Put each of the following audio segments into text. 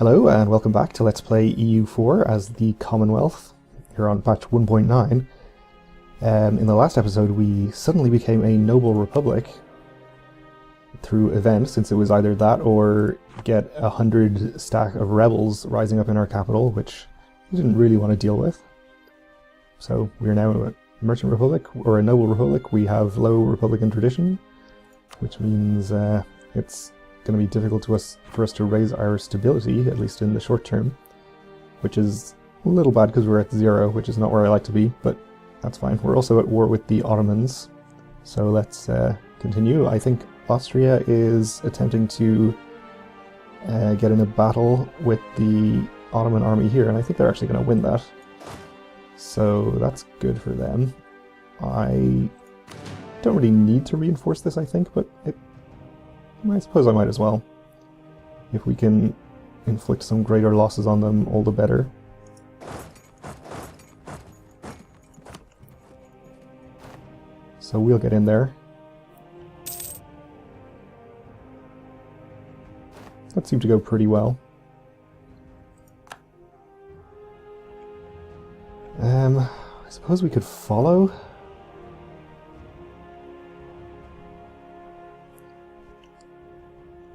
Hello and welcome back to Let's Play EU4 as the Commonwealth. Here on patch 1.9. In the last episode we suddenly became a noble republic through event, since it was either that or get 100 stack of rebels rising up in our capital, which we didn't really want to deal with. So we're now a merchant republic, or a noble republic. We have low republican tradition, which means it's going to be difficult for us to raise our stability, at least in the short term, which is a little bad because we're at 0, which is not where I like to be, but that's fine. We're also at war with the Ottomans, so let's continue. I think Austria is attempting to get in a battle with the Ottoman army here, and I think they're actually going to win that. So that's good for them. I don't really need to reinforce this, I think, but I suppose I might as well. If we can inflict some greater losses on them, all the better. So we'll get in there. That seemed to go pretty well. I suppose we could follow.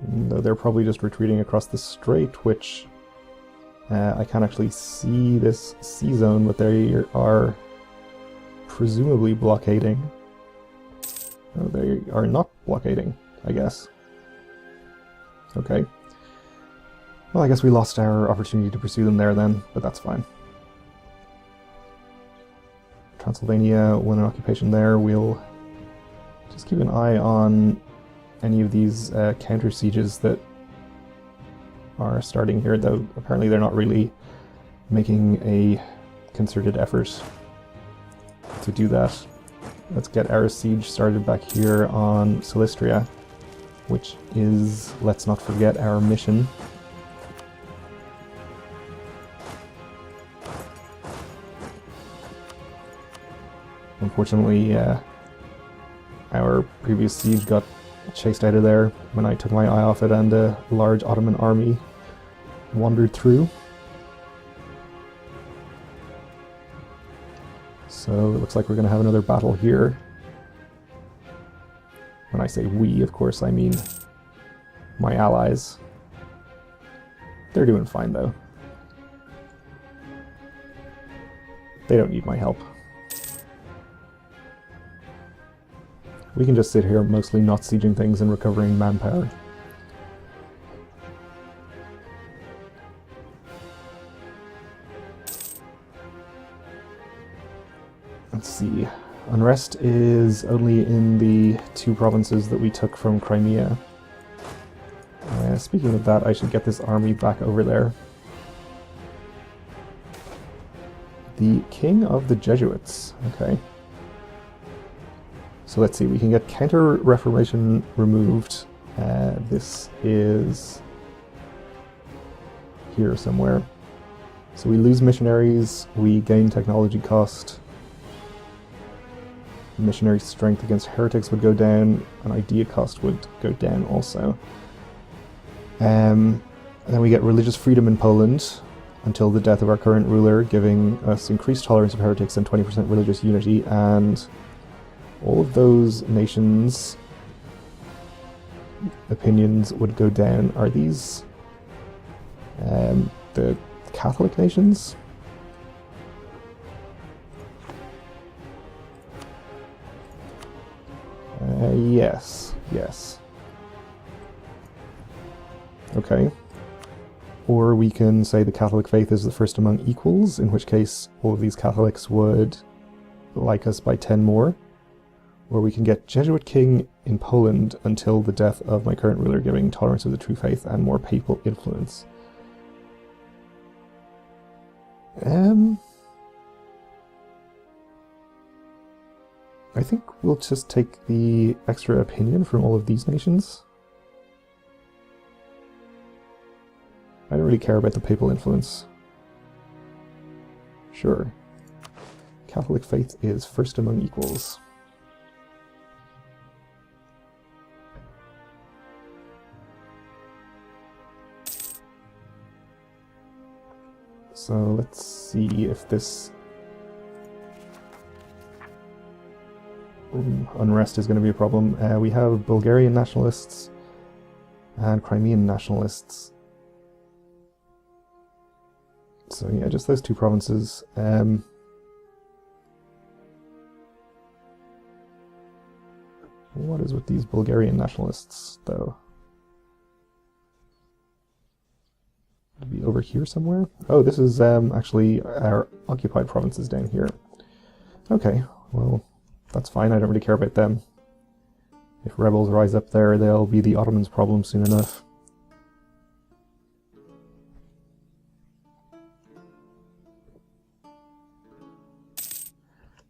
Though they're probably just retreating across the strait, which I can't actually see this sea zone, but they are presumably blockading. No, they are not blockading, I guess. Okay. Well, I guess we lost our opportunity to pursue them there then, but that's fine. Transylvania won an occupation there. We'll just keep an eye on any of these counter sieges that are starting here, though apparently they're not really making a concerted effort to do that. Let's get our siege started back here on Silistria, which is, let's not forget, our mission. Unfortunately, our previous siege got chased out of there when I took my eye off it, and a large Ottoman army wandered through. So it looks like we're going to have another battle here. When I say we, of course, I mean my allies. They're doing fine, though. They don't need my help. We can just sit here mostly not sieging things and recovering manpower. Let's see. Unrest is only in the 2 provinces that we took from Crimea. Speaking of that, I should get this army back over there. The King of the Jesuits. Okay. So let's see, we can get Counter-Reformation removed. This is here somewhere. So we lose missionaries, we gain technology cost. Missionary strength against heretics would go down, and idea cost would go down also. And then we get religious freedom in Poland until the death of our current ruler, giving us increased tolerance of heretics and 20% religious unity, and all of those nations' opinions would go down. Are these the Catholic nations? Yes. Okay. Or we can say the Catholic faith is the first among equals, in which case all of these Catholics would like us by 10 more. Or we can get Jesuit King in Poland until the death of my current ruler, giving tolerance of the true faith and more papal influence. I think we'll just take the extra opinion from all of these nations. I don't really care about the papal influence. Sure. Catholic faith is first among equals. So let's see if this unrest is going to be a problem. We have Bulgarian nationalists and Crimean nationalists. So yeah, just those two provinces. What is with these Bulgarian nationalists, though? It'll be over here somewhere? Oh, this is actually our occupied provinces down here. Okay, well, that's fine. I don't really care about them. If rebels rise up there, they'll be the Ottomans' problem soon enough.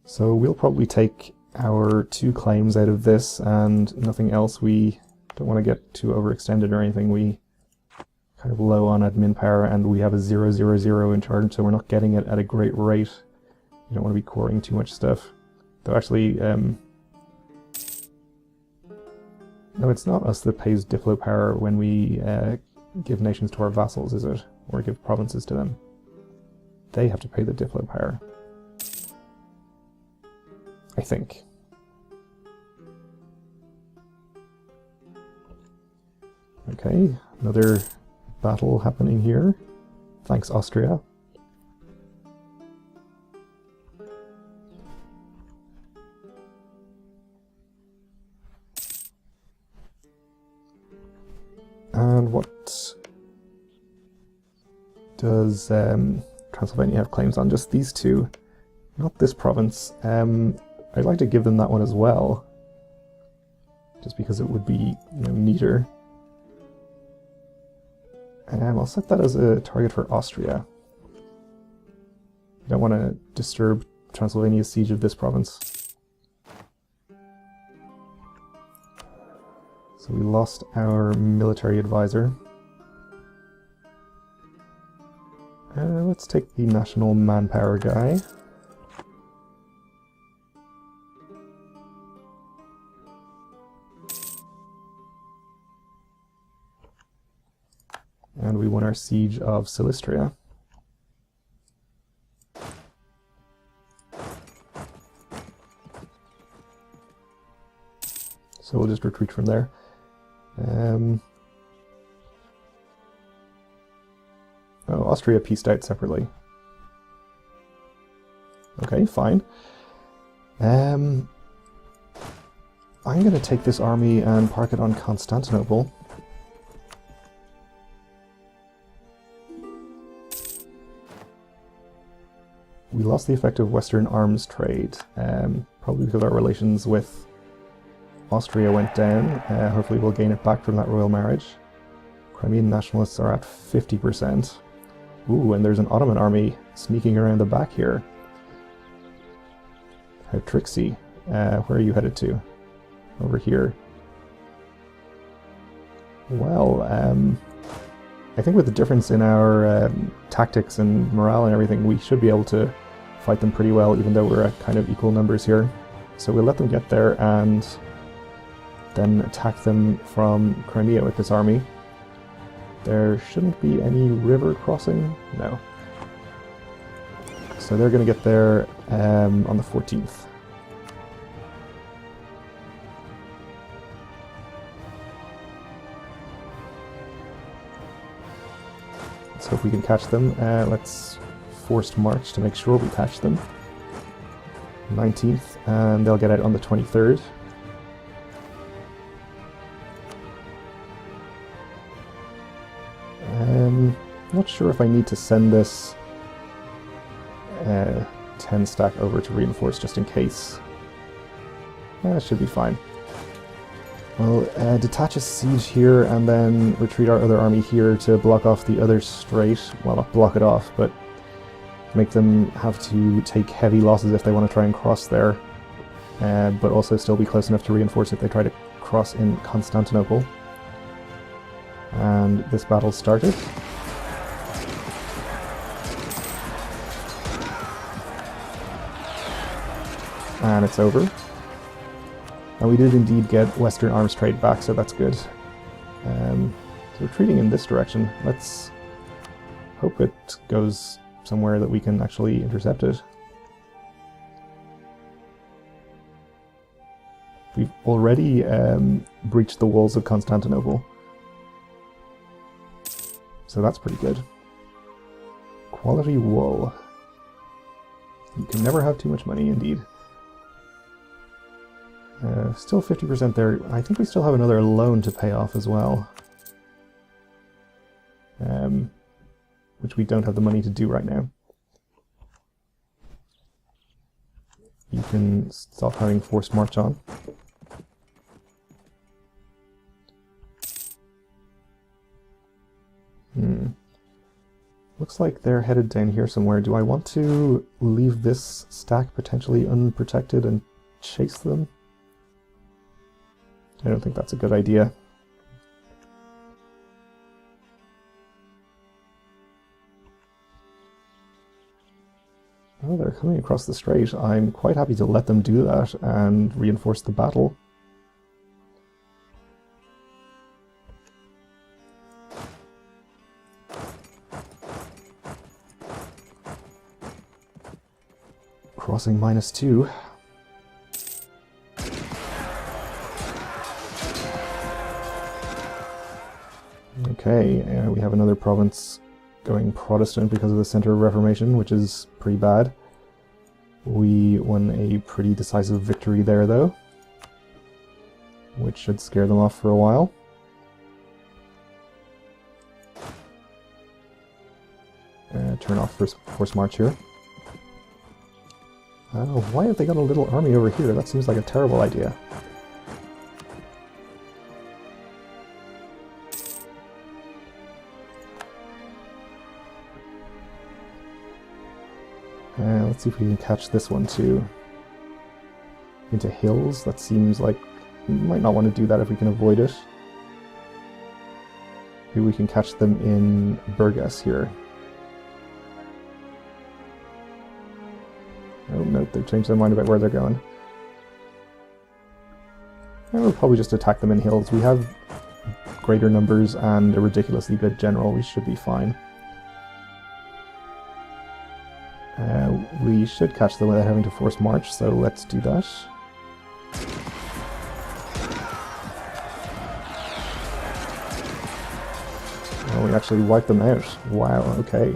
So we'll probably take our 2 claims out of this and nothing else. We don't want to get too overextended or anything. We kind of low on admin power and we have a 000 in charge, so we're not getting it at a great rate. You don't want to be coring too much stuff. Though actually, no, it's not us that pays Diplo power when we give nations to our vassals, is it? Or give provinces to them. They have to pay the Diplo power, I think. Okay, another battle happening here. Thanks, Austria. And what does Transylvania have claims on? Just these 2, not this province. I'd like to give them that one as well, just because it would be, neater. I'll set that as a target for Austria. I don't want to disturb Transylvania's siege of this province. So we lost our military advisor. Let's take the national manpower guy. And we won our siege of Silistria. So we'll just retreat from there. Oh, Austria pieced out separately. Okay, fine. I'm going to take this army and park it on Constantinople. We lost the effective Western arms trade, probably because our relations with Austria went down. Hopefully we'll gain it back from that royal marriage. Crimean nationalists are at 50%. Ooh, and there's an Ottoman army sneaking around the back here. How tricksy. Where are you headed to? Over here. Well, I think with the difference in our tactics and morale and everything, we should be able to fight them pretty well, even though we're at kind of equal numbers here. So we'll let them get there and then attack them from Crimea with this army. There shouldn't be any river crossing. No. So they're going to get there on the 14th. So if we can catch them, let's forced march to make sure we catch them. 19th, and they'll get out on the 23rd. Not sure if I need to send this 10 stack over to reinforce just in case. That should be fine. We'll detach a siege here and then retreat our other army here to block off the other strait. Well, not block it off, but make them have to take heavy losses if they want to try and cross there. But also still be close enough to reinforce if they try to cross in Constantinople. And this battle started. And it's over. And we did indeed get Western arms trade back, so that's good. So retreating in this direction. Let's hope it goes somewhere that we can actually intercept it. We've already breached the walls of Constantinople. So that's pretty good. Quality wool. You can never have too much money, indeed. Still 50% there. I think we still have another loan to pay off as well. Which we don't have the money to do right now. You can stop having forced march on. Looks like they're headed down here somewhere. Do I want to leave this stack potentially unprotected and chase them? I don't think that's a good idea. Oh, they're coming across the strait. I'm quite happy to let them do that and reinforce the battle. Crossing -2. Okay, we have another province going Protestant because of the Center of Reformation, which is pretty bad. We won a pretty decisive victory there, though, which should scare them off for a while. Turn off force march here. Why have they got a little army over here? That seems like a terrible idea. Let's see if we can catch this one too. Into hills? That seems like we might not want to do that if we can avoid it. Maybe we can catch them in Burgas here. Oh no, they've changed their mind about where they're going. And we'll probably just attack them in hills. We have greater numbers and a ridiculously good general. We should be fine. We should catch them without having to force march, so let's do that. Oh, we actually wiped them out. Wow, okay.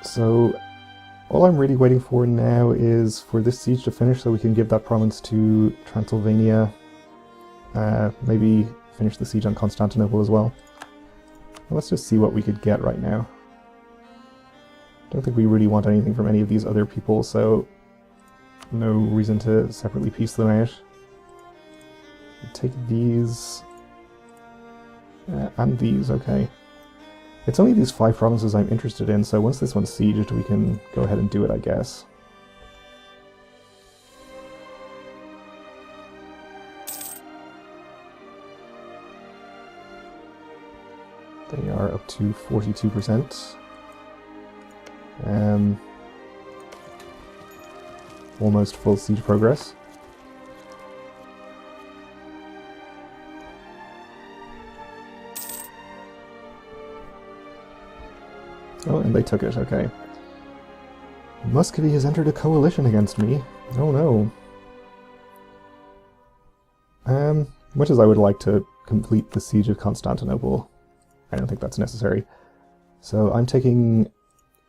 So, all I'm really waiting for now is for this siege to finish so we can give that province to Transylvania. Maybe finish the siege on Constantinople as well. Let's just see what we could get right now. Don't think we really want anything from any of these other people, so no reason to separately piece them out. Take these and these, okay. It's only these 5 provinces I'm interested in, so once this one's sieged, we can go ahead and do it, I guess. They are up to 42%. Almost full siege progress. Oh, and they took it, okay. Muscovy has entered a coalition against me. Oh no. Much as I would like to complete the siege of Constantinople, I don't think that's necessary. So I'm taking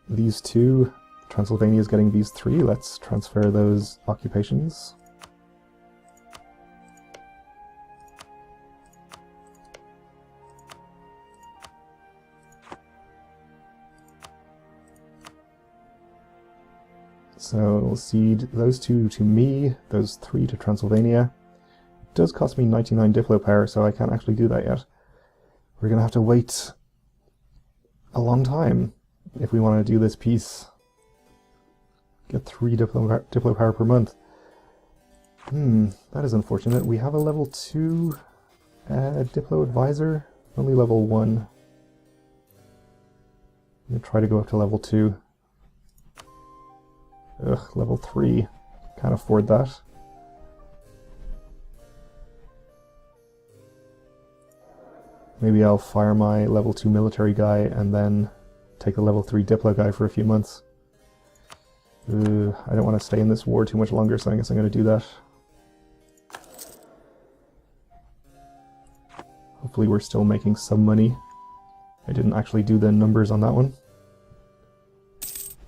these 2. Transylvania is getting these 3. Let's transfer those occupations. So we'll cede those 2 to me, those 3 to Transylvania. It does cost me 99 Diplo power, so I can't actually do that yet. We're going to have to wait a long time if we want to do this peace. Get 3 Diplo power per month. That is unfortunate. We have a level 2 Diplo advisor, only level 1. I'm going to try to go up to level 2. Ugh, level 3. Can't afford that. Maybe I'll fire my level 2 military guy and then take the level 3 Diplo guy for a few months. I don't want to stay in this war too much longer, so I guess I'm going to do that. Hopefully we're still making some money. I didn't actually do the numbers on that one.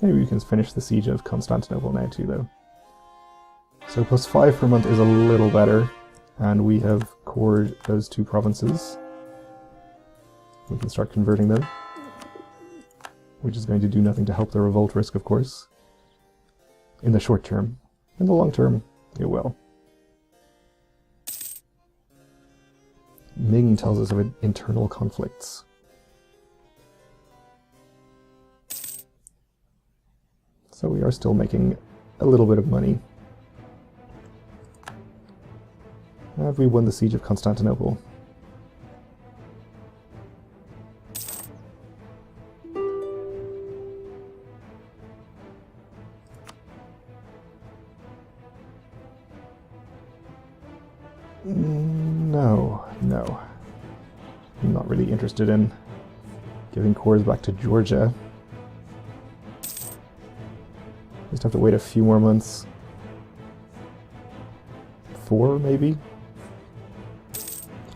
Maybe we can finish the siege of Constantinople now too, though. So +5 per month is a little better, and we have cored those 2 provinces. We can start converting them, which is going to do nothing to help the revolt risk, of course. In the short term. In the long term, it will. Ming tells us of internal conflicts. So we are still making a little bit of money. Have we won the siege of Constantinople? No. I'm not really interested in giving cores back to Georgia. Just have to wait a few more months. 4, maybe?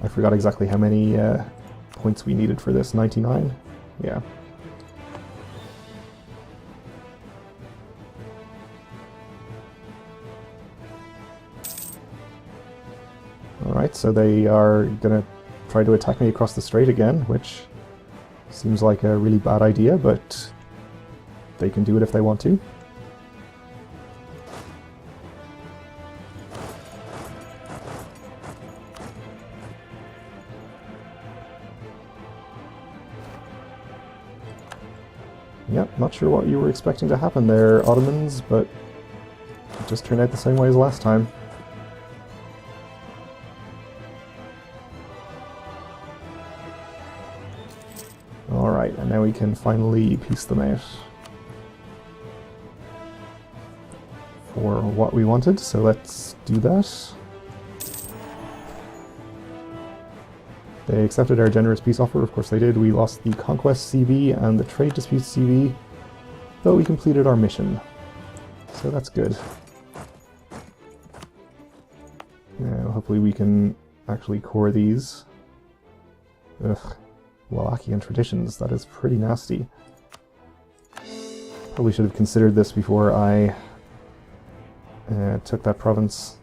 I forgot exactly how many points we needed for this. 99? Yeah. Alright, so they are gonna try to attack me across the strait again, which seems like a really bad idea, but they can do it if they want to. Yep, not sure what you were expecting to happen there, Ottomans, but it just turned out the same way as last time. Alright, and now we can finally piece them out for what we wanted, so let's do that. They accepted our generous peace offer, of course they did. We lost the Conquest CV and the Trade Disputes CV, but we completed our mission. So that's good. Now, hopefully we can actually core these. Ugh. Wallachian traditions, that is pretty nasty. Probably should have considered this before I took that province.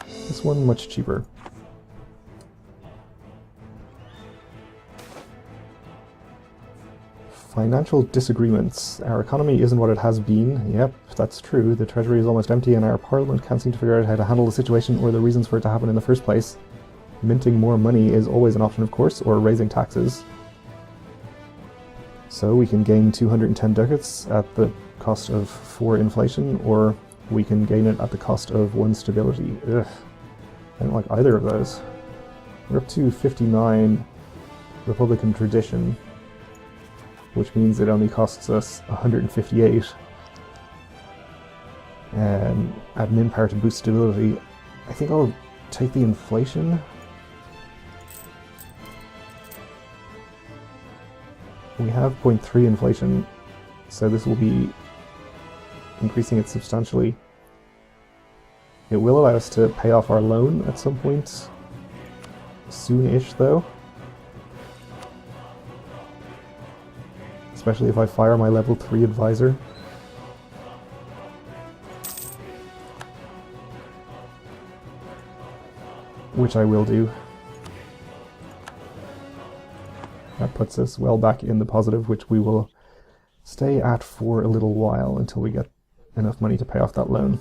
This one much cheaper. Financial disagreements. Our economy isn't what it has been. Yep, that's true. The treasury is almost empty and our parliament can't seem to figure out how to handle the situation or the reasons for it to happen in the first place. Minting more money is always an option, of course, or raising taxes. So we can gain 210 ducats at the cost of 4 inflation, or we can gain it at the cost of 1 stability. Ugh. I don't like either of those. We're up to 59 Republican tradition, which means it only costs us 158. Admin power to boost stability. I think I'll take the inflation. We have 0.3 inflation, so this will be increasing it substantially. It will allow us to pay off our loan at some point, soon-ish though. Especially if I fire my level 3 advisor. Which I will do. That puts us well back in the positive, which we will stay at for a little while until we get enough money to pay off that loan.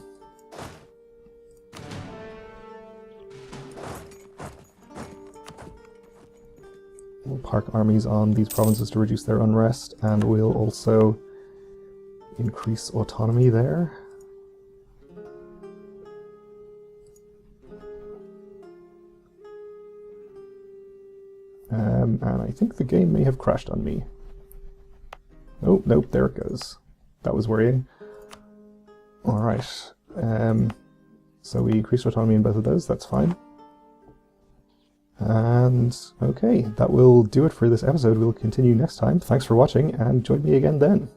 We'll park armies on these provinces to reduce their unrest, and we'll also increase autonomy there. And I think the game may have crashed on me. Oh, nope, there it goes. That was worrying. Alright. So we increased autonomy in both of those, that's fine. And okay, that will do it for this episode. We'll continue next time. Thanks for watching, and join me again then.